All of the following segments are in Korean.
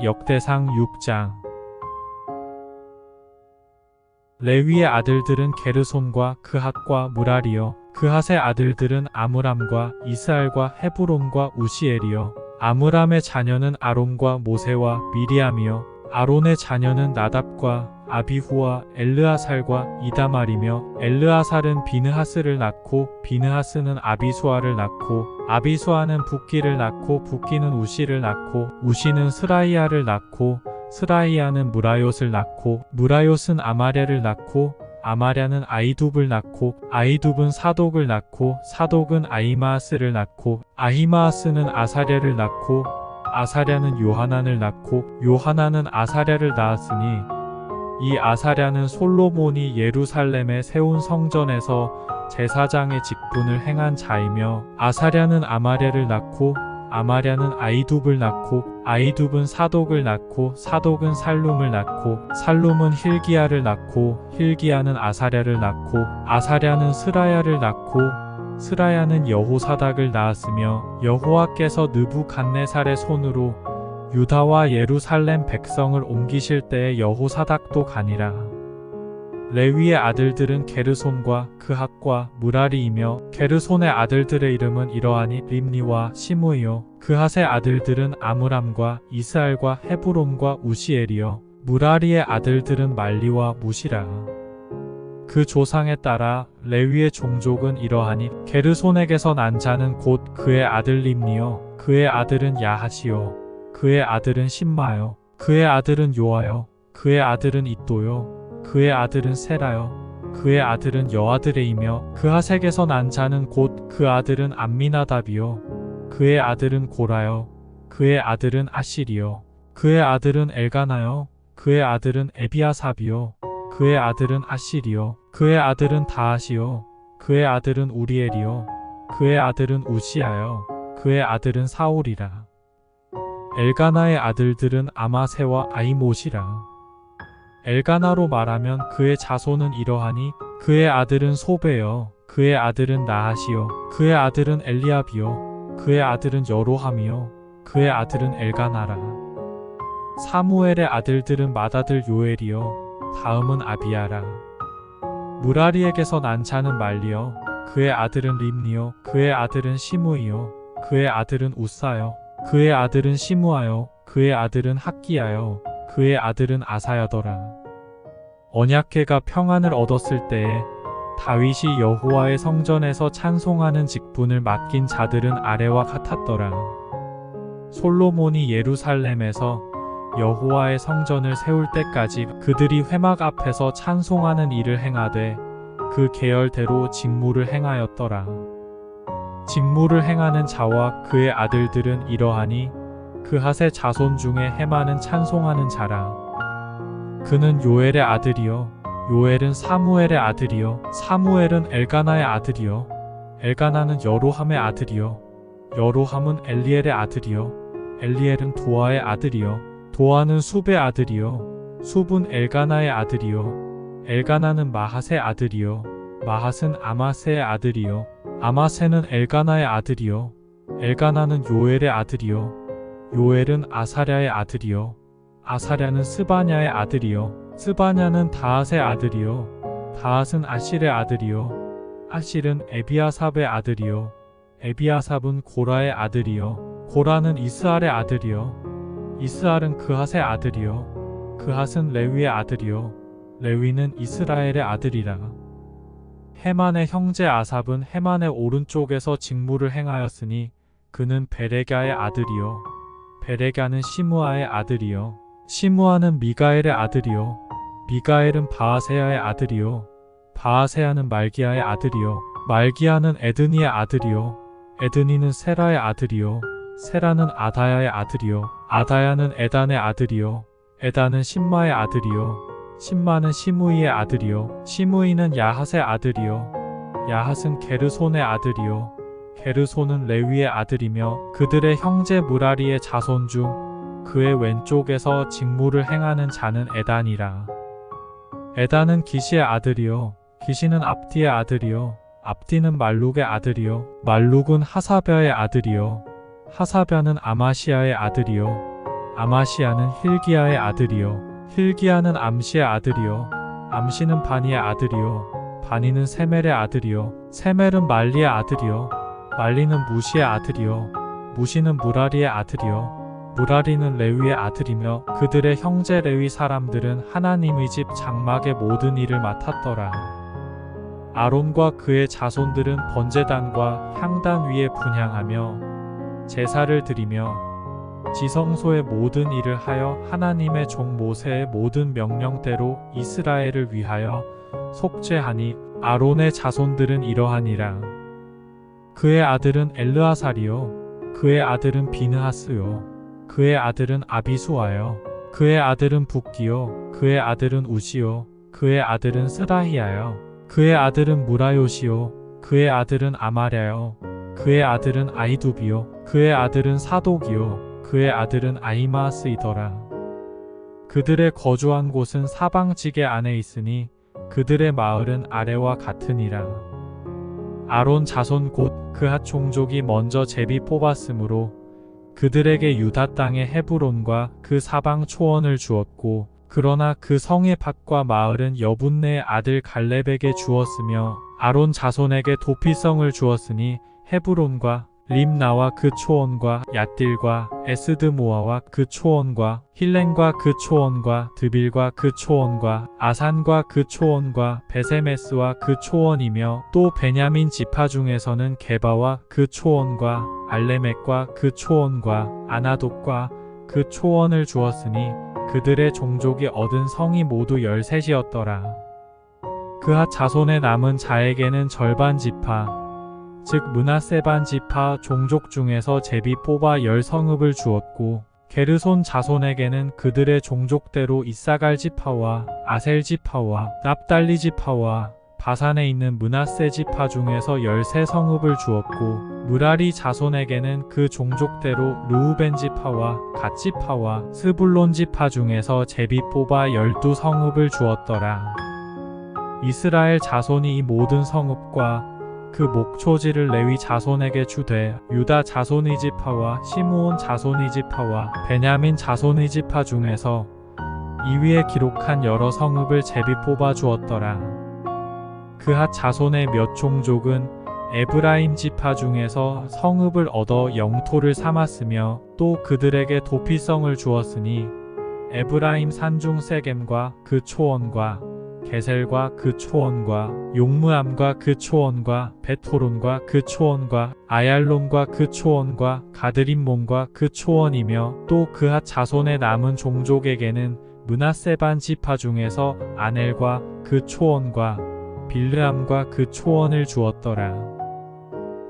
역대상 6장. 레위의 아들들은 게르손과 그핫과 무랄이요 그핫의 아들들은 아므람과 이스알과 헤브론과 우시엘이요 아므람의 자녀는 아론과 모세와 미리암이요 아론의 자녀는 나답과 아비후와 엘르아살과 이다말이며 엘르아살은 비느하스를 낳고 비느하스는 아비수아를 낳고 아비수아는 붓기를 낳고 붓기는 우시를 낳고 우시는 스라이아를 낳고 스라이아는 무라욤을 낳고 무라욤은 아마랴를 낳고 아마랴는 아이둡을 낳고 아이둡은 사독을 낳고 사독은 아히마아스를 낳고 아히마아스는 아사랴를 낳고 아사랴는 요하난을 낳고 요하난은 아사랴를 낳았으니 이 아사랴는 솔로몬이 예루살렘에 세운 성전에서 제사장의 직분을 행한 자이며 아사랴는 아마랴를 낳고 아마랴는 아이둡을 낳고 아이둡은 사독을 낳고 사독은 살룸을 낳고 살룸은 힐기야를 낳고 힐기야는 아사랴를 낳고 아사랴는 스라야를 낳고 스라야는 여호사닥을 낳았으며 여호와께서 느부갓네살의 손으로 유다와 예루살렘 백성을 옮기실 때에 여호사닥도 가니라. 레위의 아들들은 게르손과 그핫과 무라리이며 게르손의 아들들의 이름은 이러하니 림니와 시므이요 그핫의 아들들은 아므람과 이스알과 헤브론과 우시엘이요 무라리의 아들들은 말리와 무시라. 그 조상에 따라 레위의 종족은 이러하니 게르손에게서 난 자는 곧 그의 아들 림니요 그의 아들은 야하시요 그의 아들은 심마요 그의 아들은 요아요 그의 아들은 잇도요 그의 아들은 세라요 그의 아들은 여아드레이며 그핫에게서 난 자는 곧 그 아들은 암미나답이요 그의 아들은 고라요 그의 아들은 아실이요 그의 아들은 엘가나요 그의 아들은 에비아삽이요 그의 아들은 아실이요 그의 아들은 다하시요 그의 아들은 우리엘이요 그의 아들은 우시아요 그의 아들은 사울이라. 엘가나의 아들들은 아마세와 아이못이라. 엘가나로 말하면 그의 자손은 이러하니 그의 아들은 소베요 그의 아들은 나하시요 그의 아들은 엘리압이요 그의 아들은 여로함이요 그의 아들은 엘가나라. 사무엘의 아들들은 맏아들 요엘이요 다음은 아비야라. 무라리에게서 난 자는 말리요 그의 아들은 림니요 그의 아들은 시므이요 그의 아들은 우사요 그의 아들은 시므아요 그의 아들은 학기야요 그의 아들은 아사야더라. 언약궤가 평안을 얻었을 때에 다윗이 여호와의 성전에서 찬송하는 직분을 맡긴 자들은 아래와 같았더라. 솔로몬이 예루살렘에서 여호와의 성전을 세울 때까지 그들이 회막 앞에서 찬송하는 일을 행하되 그 계열대로 직무를 행하였더라. 직무를 행하는 자와 그의 아들들은 이러하니 그핫의 자손 중에 헤마는 찬송하는 자라. 그는 요엘의 아들이요 요엘은 사무엘의 아들이요 사무엘은 엘가나의 아들이요 엘가나는 여로함의 아들이요 여로함은 엘리엘의 아들이요 엘리엘은 도아의 아들이요 도아는 숲의 아들이요 숲은 엘가나의 아들이요 엘가나는 마핫의 아들이요 마핫은 아마세의 아들이요 아마세는 엘가나의 아들이요 엘가나는 요엘의 아들이요 요엘은 아사랴의 아들이요 아사랴는 스바냐의 아들이요 스바냐는 다핫의 아들이요 다핫은 아실의 아들이요 아실은 에비아삽의 아들이요 에비아삽은 고라의 아들이요 고라는 이스알의 아들이요 이스알은 그핫의 아들이요 그핫은 레위의 아들이요 레위는 이스라엘의 아들이라. 헤만의 형제 아삽은 헤만의 오른쪽에서 직무를 행하였으니 그는 베레가의 아들이요 베레가는 시므아의 아들이요 시므아는 미가엘의 아들이요 미가엘은 바아세야의 아들이요 바아세야는 말기야의 아들이요 말기야는 에드니의 아들이요 에드니는 세라의 아들이요 세라는 아다야의 아들이요 아다야는 에단의 아들이요 에단은 심마의 아들이요 심마는 시므이의 아들이요 시므이는 야핫의 아들이요 야핫은 게르손의 아들이요 게르손은 레위의 아들이며 그들의 형제 무라리의 자손 중 그의 왼쪽에서 직무를 행하는 자는 에단이라. 에단은 기시의 아들이요 기시는 압디의 아들이요 압디는 말룩의 아들이요 말룩은 하사벼의 아들이요 하사벼는 아마시아의 아들이요 아마시아는 힐기야의 아들이요 힐기야는 암시의 아들이요 암시는 바니의 아들이요 바니는 세멜의 아들이요 세멜은 말리의 아들이요 말리는 무시의 아들이요 무시는 무라리의 아들이요 무라리는 레위의 아들이며 그들의 형제 레위 사람들은 하나님의 집 장막의 모든 일을 맡았더라. 아론과 그의 자손들은 번제단과 향단 위에 분향하며 제사를 드리며 지성소의 모든 일을 하여 하나님의 종 모세의 모든 명령대로 이스라엘을 위하여 속죄하니 아론의 자손들은 이러하니라. 그의 아들은 엘르아살이요 그의 아들은 비느하스요 그의 아들은 아비수아요 그의 아들은 붓기요 그의 아들은 우시요 그의 아들은 스라히야요 그의 아들은 무라요시요 그의 아들은 아마랴요 그의 아들은 아이두비요 그의 아들은 사독이요 그의 아들은 아히마스이더라. 그들의 거주한 곳은 사방지계 안에 있으니 그들의 마을은 아래와 같으니라. 아론 자손 곧 그핫 종족이 먼저 제비 뽑았으므로 그들에게 유다 땅의 헤브론과 그 사방 초원을 주었고 그러나 그 성의 밭과 마을은 여분네의 아들 갈렙에게 주었으며 아론 자손에게 도피성을 주었으니 헤브론과 림나와 그 초원과 얏딜과 에스드모아와 그 초원과 힐렌과 그 초원과 드빌과 그 초원과 아산과 그 초원과 베세메스와 그 초원이며 또 베냐민 지파 중에서는 게바와 그 초원과 알레멕과 그 초원과 아나돗과 그 초원을 주었으니 그들의 종족이 얻은 성이 모두 13이었더라. 그핫 자손의 남은 자에게는 절반 지파 즉 므낫세 반 지파 종족 중에서 제비 뽑아 10성읍을 주었고 게르손 자손에게는 그들의 종족대로 이사갈 지파와 아셀 지파와 납달리 지파와 바산에 있는 므낫세 지파 중에서 13성읍을 주었고 무라리 자손에게는 그 종족대로 르우벤 지파와 갓 지파와 스불론 지파 중에서 제비 뽑아 12성읍을 주었더라. 이스라엘 자손이 이 모든 성읍과 그 목초지를 레위 자손에게 주되 유다 자손의 지파와 시므온 자손의 지파와 베냐민 자손의 지파 중에서 이 위에 기록한 여러 성읍을 제비 뽑아 주었더라. 그핫 자손의 몇 종족은 에브라임 지파 중에서 성읍을 얻어 영토를 삼았으며 또 그들에게 도피성을 주었으니 에브라임 산중 세겜과 그 초원과 게셀과 그 초원과 용무암과 그 초원과 베토론과 그 초원과 아얄론과 그 초원과 가드림몬과 그 초원이며 또 그핫 자손의 남은 종족에게는 므낫세 반 지파 중에서 아넬과 그 초원과 빌르암과 그 초원을 주었더라.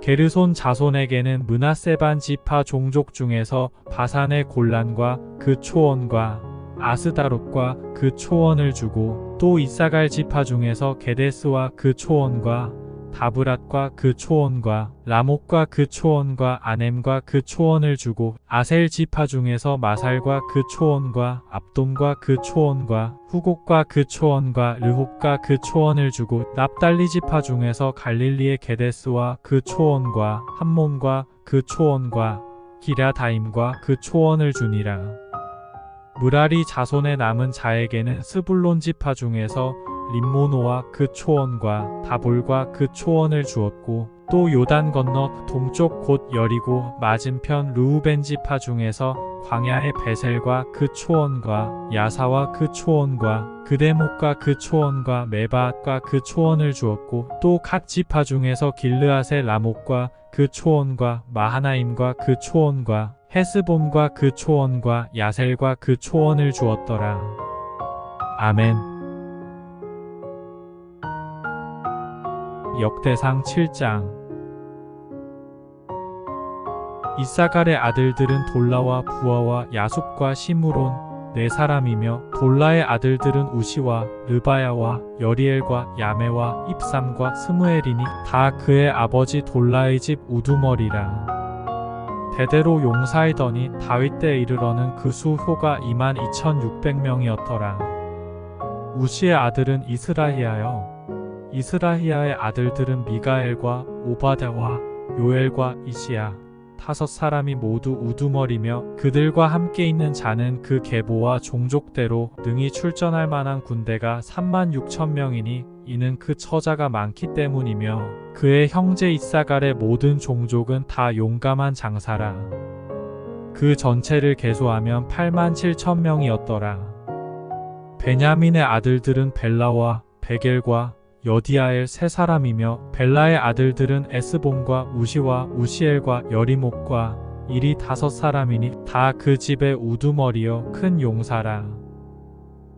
게르손 자손에게는 므낫세 반 지파 종족 중에서 바산의 골란과 그 초원과 아스다롯과 그 초원을 주고 또 이사갈 지파 중에서 게데스와 그 초원과 다브랏과 그 초원과 라목과 그 초원과 아넴과 그 초원을 주고 아셀 지파 중에서 마살과 그 초원과 압돔과 그 초원과 후곡과 그 초원과 르홉과 그 초원을 주고 납달리 지파 중에서 갈릴리의 게데스와 그 초원과 함몬과 그 초원과 기랴다임과 그 초원을 주니라. 무라리 자손의 남은 자에게는 스불론 지파 중에서 림모노와 그 초원과 다볼과 그 초원을 주었고 또 요단 건너 동쪽 곧 여리고 맞은편 르우벤 지파 중에서 광야의 베셀과 그 초원과 야사와 그 초원과 그데목과 그 초원과 메바앗과 그 초원을 주었고 또 각 지파 중에서 길르앗의 라목과 그 초원과 마하나임과 그 초원과 헤스본과 그 초원과 야셀과 그 초원을 주었더라. 아멘. 역대상 7장. 이사갈의 아들들은 돌라와 부아와 야숲과 시므론 네 사람이며 돌라의 아들들은 우시와 르바야와 여리엘과 야메와 입삼과 스무엘이니 다 그의 아버지 돌라의 집 우두머리라. 대대로 용사이더니 다윗 때에 이르러는 그 수효가 22,600명이었더라. 우시의 아들은 이스라히야요. 이스라히야의 아들들은 미가엘과 오바댜와 요엘과 이시야, 5 사람이 모두 우두머리며 그들과 함께 있는 자는 그 계보와 종족대로 능히 출전할 만한 군대가 36,000명이니 이는 그 처자가 많기 때문이며 그의 형제 이사갈의 모든 종족은 다 용감한 장사라. 그 전체를 계수하면 87,000명이었더라. 베냐민의 아들들은 벨라와 베겔과 여디아엘 3사람이며 벨라의 아들들은 에스본과 우시와 우시엘과 여리목과 일이 5사람이니 다 그 집의 우두머리여 큰 용사라.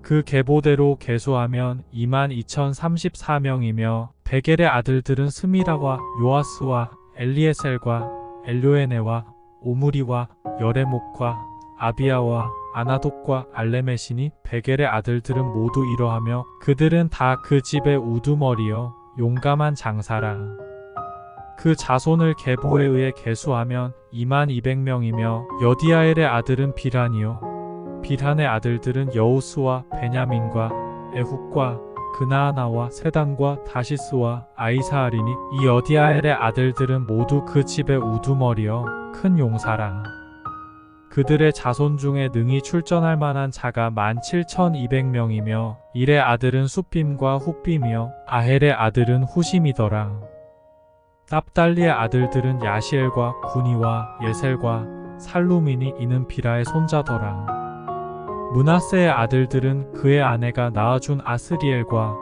그 계보대로 계수하면 22,034명이며 베겔의 아들들은 스미라와 요아스와 엘리에셀과 엘료에네와 오므리와 여레목과 아비야와 아나독과 알레메시니 베겔의 아들들은 모두 이러하며 그들은 다 그 집의 우두머리여 용감한 장사라. 그 자손을 계보에 의해 계수하면 22,000명이며 여디아엘의 아들은 비란이요 빌한의 아들들은 여우스와 베냐민과 에훗과 그나아나와 세단과 다시스와 아이사알이니 이 여디아엘의 아들들은 모두 그 집의 우두머리여 큰 용사라. 그들의 자손 중에 능히 출전할 만한 자가 17,200명이며 일의 아들은 수빔과 훗빔이며 아헬의 아들은 후심이더라. 납달리의 아들들은 야시엘과 구니와 예셀과 살루미니 이는 비라의 손자더라. 므낫세의 아들들은 그의 아내가 낳아준 아스리엘과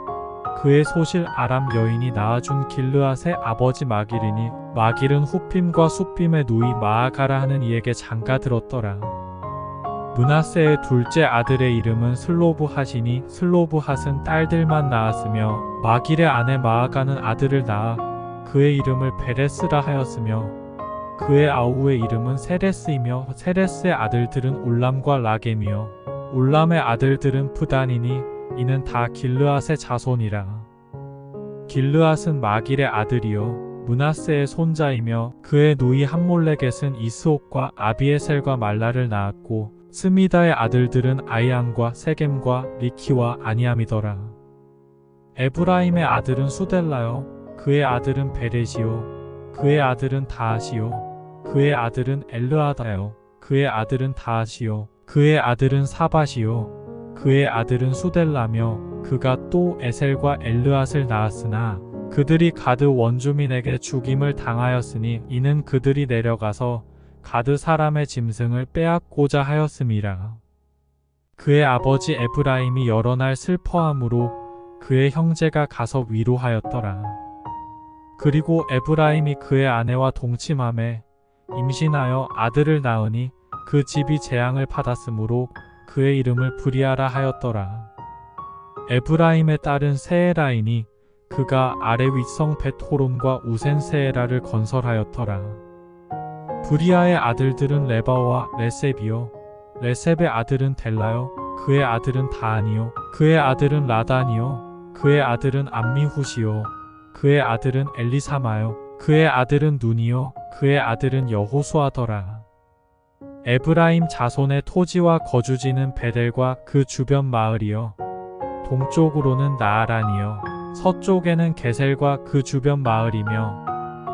그의 소실 아람 여인이 낳아준 길르앗의 아버지 마길이니 마길은 훗빔과 숫빔의 누이 마아가라 하는 이에게 장가들었더라. 므낫세의 둘째 아들의 이름은 슬로브핫이니 슬로브핫은 딸들만 낳았으며 마길의 아내 마아가는 아들을 낳아 그의 이름을 베레스라 하였으며 그의 아우의 이름은 세레스이며 세레스의 아들들은 울람과 라겜이요 울람의 아들들은 프단이니 이는 다 길르앗의 자손이라. 길르앗은 마길의 아들이요 므낫세의 손자이며 그의 누이 함몰레겟은 이스옥과 아비에셀과 말라를 낳았고 스미다의 아들들은 아이안과 세겜과 리키와 아니암이더라. 에브라임의 아들은 수델라요 그의 아들은 베렛이요 그의 아들은 다하시요 그의 아들은 엘르아다요 그의 아들은 다하시요 그의 아들은 사밧이요 그의 아들은 수델라며 그가 또 에셀과 엘르앗을 낳았으나 그들이 가드 원주민에게 죽임을 당하였으니 이는 그들이 내려가서 가드 사람의 짐승을 빼앗고자 하였음이라. 그의 아버지 에브라임이 여러 날 슬퍼함으로 그의 형제가 가서 위로하였더라. 그리고 에브라임이 그의 아내와 동침함에 임신하여 아들을 낳으니 그 집이 재앙을 받았으므로 그의 이름을 브리아라 하였더라. 에브라임의 딸은 세에라이니 그가 아래 윗성 벳호론과 우센 세에라를 건설하였더라. 브리아의 아들들은 레바와 레셉이요 레셉의 아들은 델라요 그의 아들은 다안이요 그의 아들은 라단이요 그의 아들은 암미훗이요 그의 아들은 엘리사마요 그의 아들은 눈이요 그의 아들은 여호수아더라. 에브라임 자손의 토지와 거주지는 베델과 그 주변 마을이요 동쪽으로는 나아란이요 서쪽에는 게셀과 그 주변 마을이며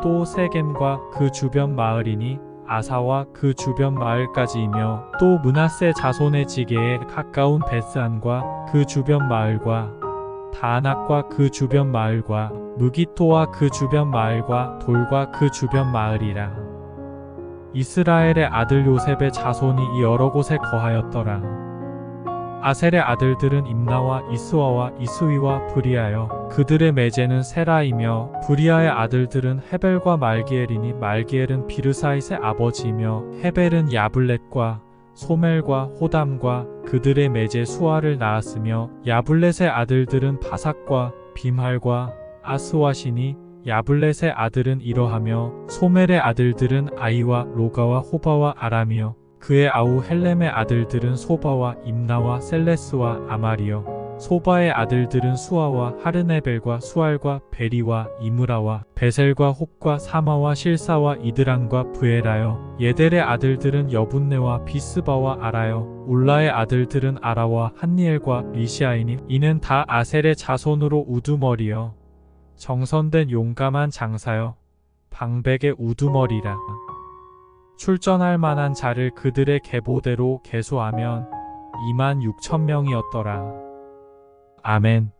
또 세겜과 그 주변 마을이니 아사와 그 주변 마을까지이며 또 므낫세 자손의 지게에 가까운 베스안과 그 주변 마을과 다아낙과 그 주변 마을과 무기토와 그 주변 마을과 돌과 그 주변 마을이라. 이스라엘의 아들 요셉의 자손이 이 여러 곳에 거하였더라. 아셀의 아들들은 임나와 이스와와 이스위와 브리아여 그들의 매제는 세라이며 브리아의 아들들은 헤벨과 말기엘이니 말기엘은 비르사잇의 아버지이며 헤벨은 야블렛과 소멜과 호담과 그들의 매제 수아를 낳았으며 야블렛의 아들들은 바삭과 빔할과 아스와시니 야블렛의 아들은 이러하며 소멜의 아들들은 아이와 로가와 호바와 아람이요 그의 아우 헬렘의 아들들은 소바와 임나와 셀레스와 아말이요 소바의 아들들은 수아와 하르네벨과 수알과 베리와 이므라와 베셀과 홉과 사마와 실사와 이드랑과 부에라요 예델의 아들들은 여분네와 비스바와 아라요 울라의 아들들은 아라와 한니엘과 리시아이니 이는 다 아셀의 자손으로 우두머리요 정선된 용감한 장사여 방백의 우두머리라. 출전할 만한 자를 그들의 계보대로 계수하면 26,000명이었더라. 아멘.